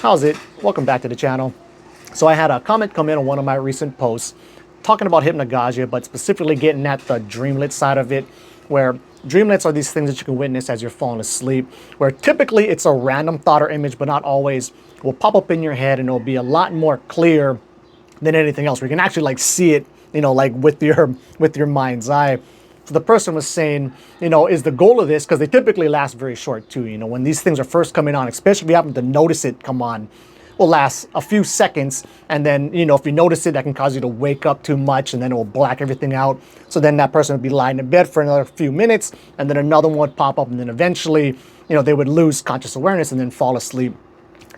How's it? Welcome back to the channel. So I had a comment come in on one of my recent posts talking about hypnagogia, but specifically getting at the dreamlet side of it, where dreamlets are these things that you can witness as you're falling asleep, where typically it's a random thought or image, but not always, will pop up in your head and it'll be a lot more clear than anything else, where you can actually like see it, like with your mind's eye. So the person was saying, is the goal of this, because they typically last very short too, when these things are first coming on, especially if you happen to notice it come on, will last a few seconds. And then, if you notice it, that can cause you to wake up too much and then it will black everything out. So then that person would be lying in bed for another few minutes and then another one would pop up and then eventually, they would lose conscious awareness and then fall asleep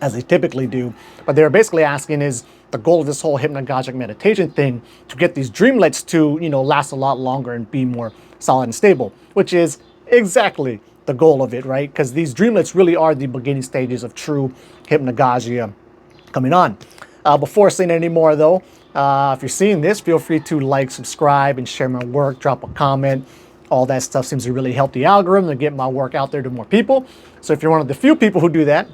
as they typically do. But they're basically asking, is the goal of this whole hypnagogic meditation thing to get these dreamlets to, last a lot longer and be more solid and stable, which is exactly the goal of it, right? Because these dreamlets really are the beginning stages of true hypnagogia coming on. Before saying any more though, if you're seeing this, feel free to like, subscribe, and share my work, drop a comment. All that stuff seems to really help the algorithm to get my work out there to more people. So if you're one of the few people who do that,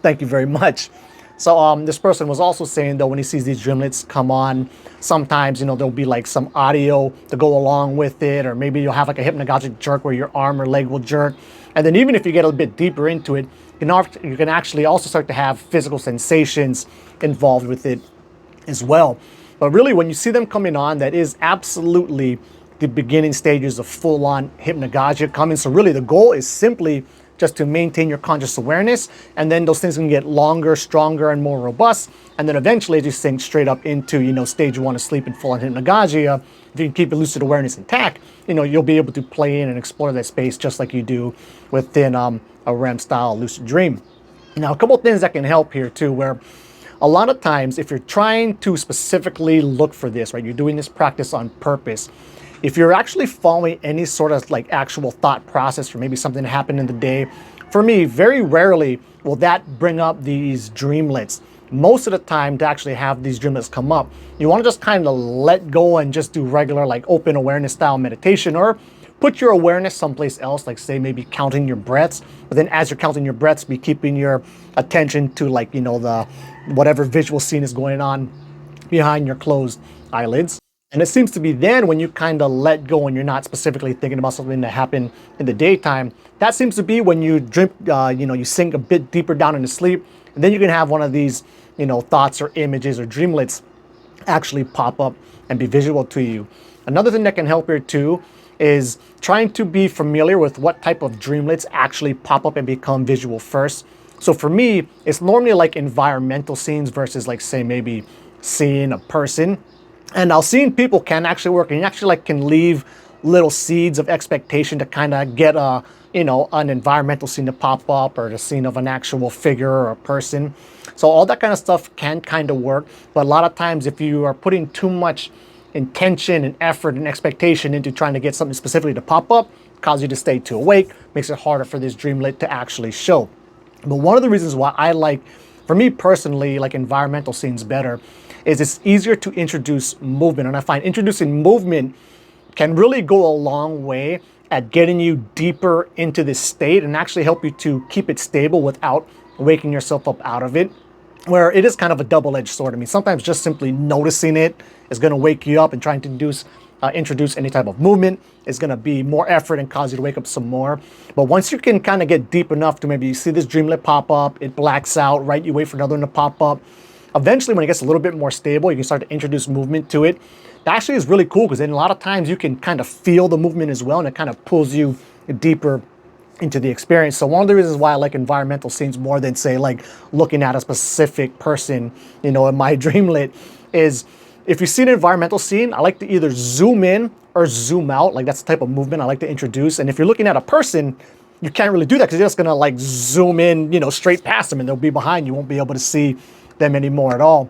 thank you very much. So this person was also saying though, when he sees these dreamlets come on, sometimes, there'll be like some audio to go along with it, or maybe you'll have like a hypnagogic jerk where your arm or leg will jerk. And then even if you get a bit deeper into it, you can actually also start to have physical sensations involved with it as well. But really, when you see them coming on, that is absolutely the beginning stages of full-on hypnagogia coming. So really the goal is simply just to maintain your conscious awareness, and then those things can get longer, stronger, and more robust. And then eventually as you sink straight up into, stage 1 of sleep and full-on hypnagogia, if you can keep your lucid awareness intact, you'll be able to play in and explore that space just like you do within a REM style lucid dream. Now, a couple of things that can help here too, where a lot of times if you're trying to specifically look for this, right, you're doing this practice on purpose, if you're actually following any sort of like actual thought process or maybe something that happened in the day, for me, very rarely will that bring up these dreamlets. Most of the time, to actually have these dreamlets come up, you want to just kind of let go and just do regular like open awareness style meditation, or put your awareness someplace else, like say maybe counting your breaths. But then as you're counting your breaths, be keeping your attention to like, the whatever visual scene is going on behind your closed eyelids. And it seems to be then when you kind of let go and you're not specifically thinking about something that happened in the daytime, that seems to be when you you sink a bit deeper down into sleep. And then you can have one of these, thoughts or images or dreamlets actually pop up and be visual to you. Another thing that can help here too is trying to be familiar with what type of dreamlets actually pop up and become visual first. So for me, it's normally like environmental scenes versus like say maybe seeing a person. And now seeing people can actually work, and you actually like can leave little seeds of expectation to kind of get a, an environmental scene to pop up, or the scene of an actual figure or a person. So all that kind of stuff can kind of work. But a lot of times if you are putting too much intention and effort and expectation into trying to get something specifically to pop up, cause you to stay too awake, makes it harder for this dreamlet to actually show. But one of the reasons why I like, for me personally, like environmental scenes better, is it's easier to introduce movement. And I find introducing movement can really go a long way at getting you deeper into this state and actually help you to keep it stable without waking yourself up out of it, where it is kind of a double-edged sword. I mean, sometimes just simply noticing it is going to wake you up, and trying to introduce any type of movement is going to be more effort and cause you to wake up some more. But once you can kind of get deep enough to maybe you see this dreamlet pop up, it blacks out, right? You wait for another one to pop up. Eventually, when it gets a little bit more stable, you can start to introduce movement to it. That actually is really cool, because then a lot of times you can kind of feel the movement as well, and it kind of pulls you deeper into the experience. So one of the reasons why I like environmental scenes more than say like looking at a specific person, in my dreamlet, is if you see an environmental scene, I like to either zoom in or zoom out. Like that's the type of movement I like to introduce. And if you're looking at a person, you can't really do that, because you're just gonna like zoom in, straight past them, and they'll be behind you. You won't be able to see them anymore at all.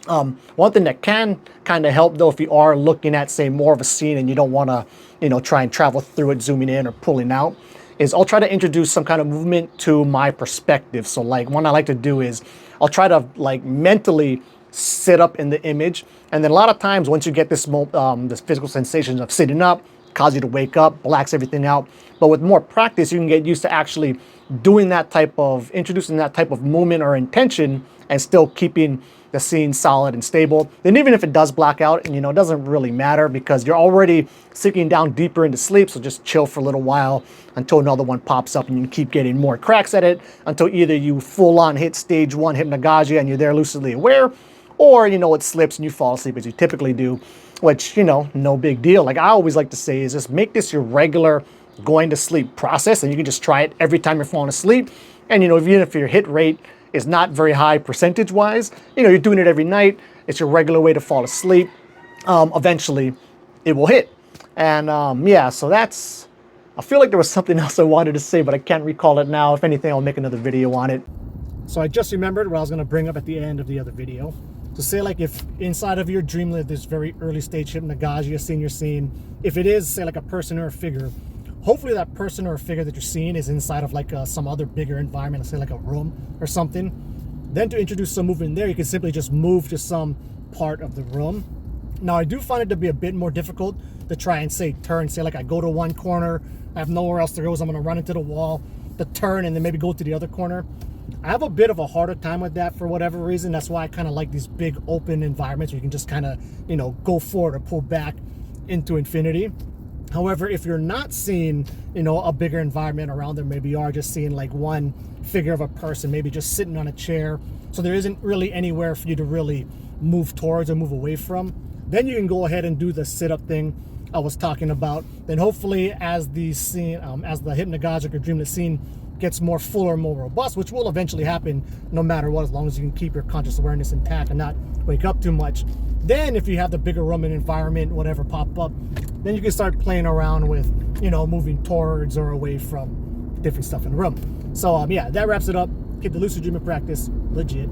One thing that can kind of help though, if you are looking at say more of a scene and you don't want to, try and travel through it, zooming in or pulling out, is I'll try to introduce some kind of movement to my perspective. So like one I like to do is I'll try to like mentally sit up in the image. And then a lot of times once you get this physical sensation of sitting up, cause you to wake up, blacks everything out. But with more practice, you can get used to actually doing that type of, introducing that type of movement or intention and still keeping the scene solid and stable. Then even if it does black out, and you know, it doesn't really matter because you're already sinking down deeper into sleep, so just chill for a little while until another one pops up and you can keep getting more cracks at it until either you full on hit stage 1 hypnagogia and you're there lucidly aware, or you know, it slips and you fall asleep as you typically do, which, you know, no big deal. Like I always like to say is just make this your regular going to sleep process, and you can just try it every time you're falling asleep. And you know, even if your hit rate is not very high percentage wise, you know, you're doing it every night, it's your regular way to fall asleep, eventually it will hit. And yeah, so that's, I feel like there was something else I wanted to say, but I can't recall it now. If anything, I'll make another video on it. So I just remembered what I was going to bring up at the end of the other video. So say like if inside of your dreamlet, this very early stage hypnagogia scene you're seeing, if it is say like a person or a figure, hopefully that person or a figure that you're seeing is inside of like some other bigger environment, let's say like a room or something. Then to introduce some movement there, you can simply just move to some part of the room. Now I do find it to be a bit more difficult to try and say turn, say like I go to one corner, I have nowhere else to go, so I'm gonna run into the wall, the turn, and then maybe go to the other corner. I have a bit of a harder time with that for whatever reason. That's why I kind of like these big open environments where you can just kind of, you know, go forward or pull back into infinity. However, if you're not seeing, you know, a bigger environment around there, maybe you are just seeing like one figure of a person, maybe just sitting on a chair, so there isn't really anywhere for you to really move towards or move away from, then you can go ahead and do the sit-up thing I was talking about. Then hopefully as the scene, as the hypnagogic or dreamlet scene gets more full or more robust, which will eventually happen no matter what, as long as you can keep your conscious awareness intact and not wake up too much. Then if you have the bigger room and environment, whatever pop up, then you can start playing around with, you know, moving towards or away from different stuff in the room. So yeah, that wraps it up. Keep the lucid dreaming practice legit.